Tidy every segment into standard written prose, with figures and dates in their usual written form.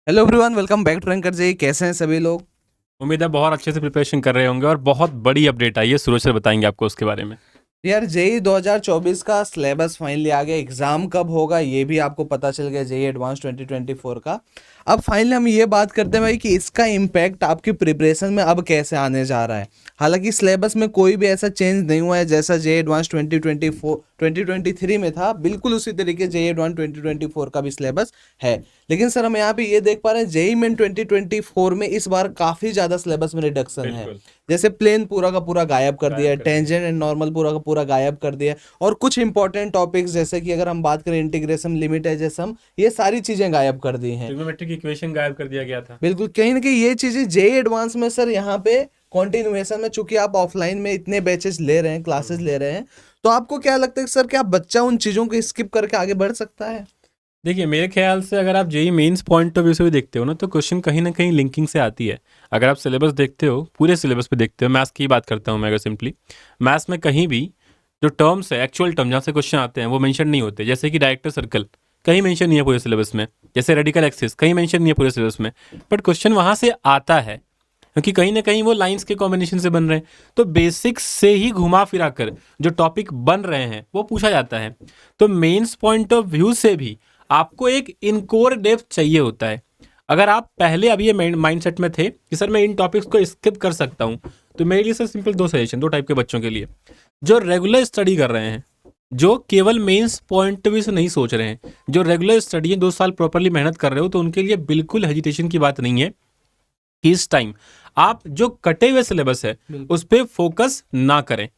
Hello everyone, welcome back to Ranker ji. कैसे हैं सभी लोग? उम्मीद है बहुत अच्छे से प्रिपरेशन कर रहे होंगे और बहुत बड़ी अपडेट आई है। सूरज सर बताएंगे आपको उसके बारे में। यार, जेई 2024 का सिलेबस फाइनली आ गया। एग्जाम कब होगा ये भी आपको पता चल गया, जेई एडवांस 2024 का। अब फाइनली हम ये बात करते हैं भाई कि इसका इम्पैक्ट आपकी प्रिपरेशन में अब कैसे आने जा रहा है। हालांकि सिलेबस में कोई भी ऐसा चेंज नहीं हुआ है, जैसा जेई एडवांस 2023 में था, बिल्कुल उसी तरीके जेई एडवांस 2024 का भी सिलेबस है। लेकिन सर, हम यहाँ पे ये देख पा रहे हैं जेई मेन 2024 में इस बार काफी ज्यादा सिलेबस में रिडक्शन है। बिल्कुल जैसे प्लेन पूरा का पूरा गायब कर दिया गायब है, कर दिया। टेंजेंट एंड नॉर्मल पूरा का पूरा गायब कर दिया है, और कुछ इंपॉर्टेंट टॉपिक्स जैसे कि अगर हम बात करें इंटीग्रेशन, लिमिटाइजेशन, ये सारी चीजें गायब कर दी हैं। ट्रिग्नोमेट्रिक इक्वेशन गायब कर दिया गया था। बिल्कुल, कहीं ना कहीं ये चीजें जेई एडवांस में सर यहाँ पे कॉन्टिन्यूएशन में, चूंकि आप ऑफलाइन में इतने बैचेस ले रहे हैं, क्लासेस ले रहे हैं, तो आपको क्या लगता है सर, क्या बच्चा उन चीजों को स्किप करके आगे बढ़ सकता है? देखिए, मेरे ख्याल से अगर आप JEE mains point of view से भी देखते हो ना, तो क्वेश्चन कहीं ना कहीं लिंकिंग से आती है। अगर आप सिलेबस देखते हो, पूरे सिलेबस पे देखते हो, मैथ्स की बात करता हूँ मैं, अगर सिंपली मैथ्स में कहीं भी जो टर्म्स है, एक्चुअल टर्म जहाँ से क्वेश्चन आते हैं वो मेंशन नहीं होते। जैसे कि डायरेक्टर सर्कल कहीं मेंशन नहीं है पूरे सिलेबस में। जैसे रेडिकल एक्सिस कहीं मेंशन नहीं है पूरे सिलेबस में, बट क्वेश्चन वहाँ से आता है क्योंकि कहीं ना कहीं वो लाइंस के कॉम्बिनेशन से बन रहे हैं। तो बेसिक्स से ही घुमा फिरा कर जो टॉपिक बन रहे हैं वो पूछा जाता है। तो मेंस पॉइंट ऑफ व्यू से भी आपको एक इनकोर डेप्थ चाहिए होता है। अगर आप पहले अभी ये माइंडसेट में थे कि सर मैं इन टॉपिक्स को स्किप कर सकता हूँ, तो मेरे लिए सर सिंपल दो सजेशन, दो टाइप के बच्चों के लिए। जो रेगुलर स्टडी कर रहे हैं, जो केवल मेंस पॉइंट ऑफ व्यू से नहीं सोच रहे हैं, जो रेगुलर स्टडी है, 2 साल प्रॉपरली मेहनत कर रहे हो, तो उनके लिए बिल्कुल हेजिटेशन की बात नहीं है कि इस टाइम आप जो कटे हुए सिलेबस है उस पर फोकस ना करें।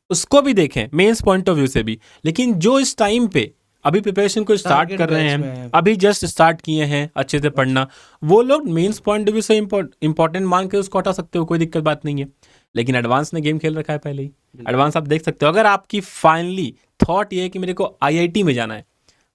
उसको भी देखें मेंस पॉइंट ऑफ व्यू से भी। लेकिन जो इस टाइम पे अभी प्रिपरेशन को स्टार्ट टारगेट कर रहे बैच में हैं, है। अभी जस्ट स्टार्ट किए हैं अच्छे से पढ़ना, वो लोग मेंस पॉइंट ऑफ व्यू से इंपॉर्टेंट मान के उसको हटा सकते हो, कोई दिक्कत बात नहीं है। लेकिन एडवांस ने गेम खेल रखा है पहले ही। एडवांस आप देख सकते हो, अगर आपकी फाइनली थॉट ये है कि मेरे को आईआईटी में जाना है,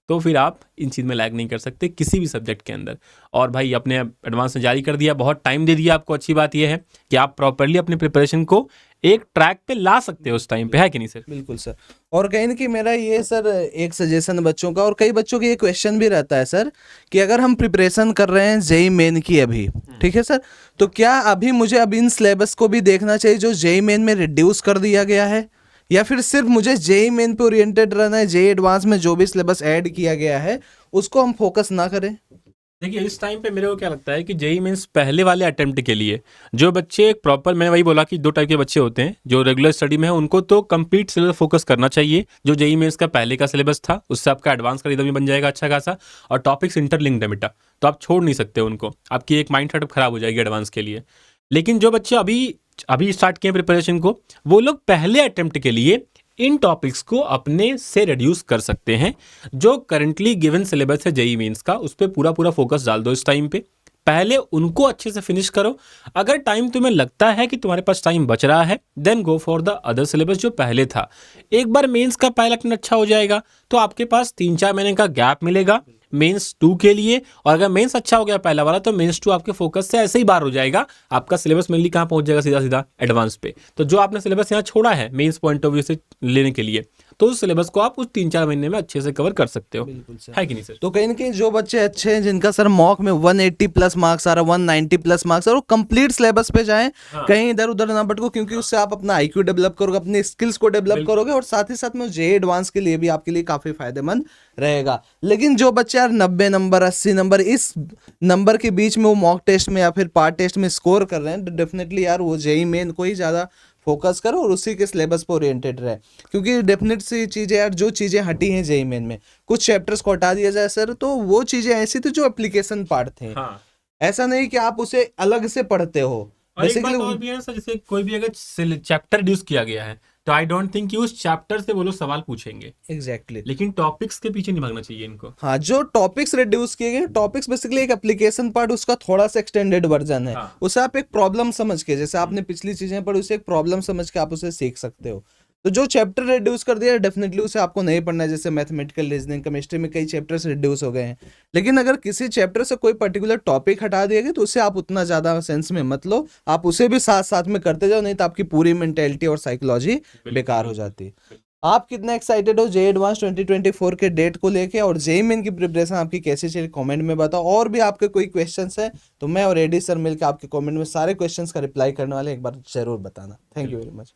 तो फिर आप इन चीज़ में लैग नहीं कर सकते किसी भी सब्जेक्ट के अंदर। और भाई अपने एडवांस ने जारी कर दिया, बहुत टाइम दे दिया आपको। अच्छी बात यह है कि आप प्रॉपरली अपनी प्रिपरेशन को एक ट्रैक पे ला सकते हो उस टाइम पे, है कि नहीं सर? बिल्कुल सर। और कहीं ना कहीं मेरा ये सर एक सजेशन बच्चों का, और कई बच्चों के ये क्वेश्चन भी रहता है सर, कि अगर हम प्रिपरेशन कर रहे हैं जेई मेन की अभी, ठीक है सर, तो क्या अभी मुझे अब इन सिलेबस को भी देखना चाहिए जो जेई मेन में रिड्यूस कर दिया गया है, या फिर सिर्फ मुझे जेई मेन पे ओरिएंटेड रहना है, जेई एडवांस में जो भी सिलेबस ऐड किया गया है उसको हम फोकस ना करें? देखिए, इस टाइम पे मेरे को क्या लगता है कि जेई मीन्स पहले वाले अटेम्प्ट के लिए जो बच्चे एक प्रॉपर, मैंने वही बोला कि दो टाइप के बच्चे होते हैं। जो रेगुलर स्टडी में है उनको तो कंप्लीट सिलेबस फोकस करना चाहिए। जो जेई मीन्स का पहले का सिलेबस था उससे आपका एडवांस का रिदम भी बन जाएगा अच्छा खासा, और टॉपिक्स इंटरलिंक्ड है बेटा, तो आप छोड़ नहीं सकते उनको। आपकी एक माइंड सेटअप खराब हो जाएगी एडवांस के लिए। लेकिन जो बच्चे अभी अभी स्टार्ट किए प्रिपरेशन को, वो लोग पहले अटेम्प्ट के लिए इन टॉपिक्स को अपने से रिड्यूस कर सकते हैं। जो करंटली गिवन सिलेबस है जेई मेंस का, उस पर पूरा पूरा फोकस डाल दो इस टाइम पे। पहले उनको अच्छे से फिनिश करो। अगर टाइम तुम्हें लगता है कि तुम्हारे पास टाइम बच रहा है, then go for the other syllabus जो पहले था। एक बार मेंस का पहला अटेम्प्ट अच्छा हो जाएगा तो आपके पास 3-4 महीने का गैप मिलेगा मेंस 2 के लिए। और अगर मेंस अच्छा हो गया पहला वाला, तो मेंस 2 आपके फोकस से ऐसे ही बाहर हो जाएगा। आपका सिलेबस मेनली कहाँ पहुंच जाएगा? सीधा सीधा एडवांस पे। तो जो आपने सिलेबस यहाँ छोड़ा है मेंस पॉइंट ऑफ व्यू से लेने के लिए, तो उस सिलेबस को आप उस 3-4 महीने में अच्छे से कवर कर सकते हो, बिल्कुल सर। है कि नहीं सर? तो कहीं ना कहीं जो बच्चे अच्छे हैं, जिनका सर मॉक में 180 प्लस मार्क्स आ रहा है, 190 प्लस मार्क्स, और वो कंप्लीट सिलेबस पे जाएं, हाँ। कहीं इधर उधर ना भटको, क्योंकि उससे आप अपना आईक्यू डेवलप करोगे, अपने स्किल्स को डेवलप बिल्कुल। करोगे, और साथ ही साथ में जे एडवांस के लिए भी आपके लिए काफी फायदेमंद रहेगा। लेकिन जो बच्चे यार 90 नंबर, 80 नंबर, इस नंबर के बीच में वो मॉक टेस्ट में या फिर पार्ट टेस्ट में स्कोर कर रहे हैं, तो डेफिनेटली यार वो जेई मेन को ही ज्यादा फोकस करो और उसी के सिलेबस पर ओरिएंटेड रहे। क्योंकि डेफिनेट सी चीज़ें यार, जो चीज़ें हटी हैं जेई मेन में, कुछ चैप्टर्स को हटा दिया जाए सर, तो वो चीज़ें ऐसी थी जो एप्लीकेशन पार्ट थे। हाँ। ऐसा नहीं कि आप उसे अलग से पढ़ते हो और एक बात बेसिकली। और भी है सर, जैसे कोई भी अगर चैप्टर रिड्यूस किया गया है, तो आई डोंट थिंक कि उस चैप्टर से वो लोग सवाल पूछेंगे। एग्जैक्टली। लेकिन टॉपिक्स के पीछे नहीं भागना चाहिए इनको। हाँ, जो टॉपिक्स रिड्यूस किए गए, टॉपिक्स बेसिकली एक एप्लीकेशन पार्ट, उसका थोड़ा सा एक्सटेंडेड वर्जन है। हाँ। उसे आप एक प्रॉब्लम समझ के, जैसे आपने पिछली चीजें पढ़ी, उसे एक प्रॉब्लम समझ के आप उसे सीख सकते हो। तो जो चैप्टर रिड्यूस कर दिया, डेफिनेटली उसे आपको नहीं पढ़ना है। जैसे मैथमेटिकल रीजनिंग, केमिस्ट्री में कई चैप्टर्स रिड्यूस हो गए हैं। लेकिन अगर किसी चैप्टर से कोई पर्टिकुलर टॉपिक हटा दिया गया, तो उसे आप उतना ज्यादा सेंस में मत लो, आप उसे भी साथ साथ में करते जाओ, नहीं तो आपकी पूरी मेंटेलिटी और साइकोलॉजी बेकार हो जाती है। आप कितना एक्साइटेड हो जेईई एडवांस 2024 के डेट को लेके, और जेईई मेन की प्रिपरेशन आपकी कैसी चली कमेंट में बताओ। और भी आपके कोई क्वेश्चंस है तो मैं और एडी सर मिलकर आपके कमेंट में सारे क्वेश्चंस का रिप्लाई करने वाले, एक बार जरूर बताना। Thank you very much.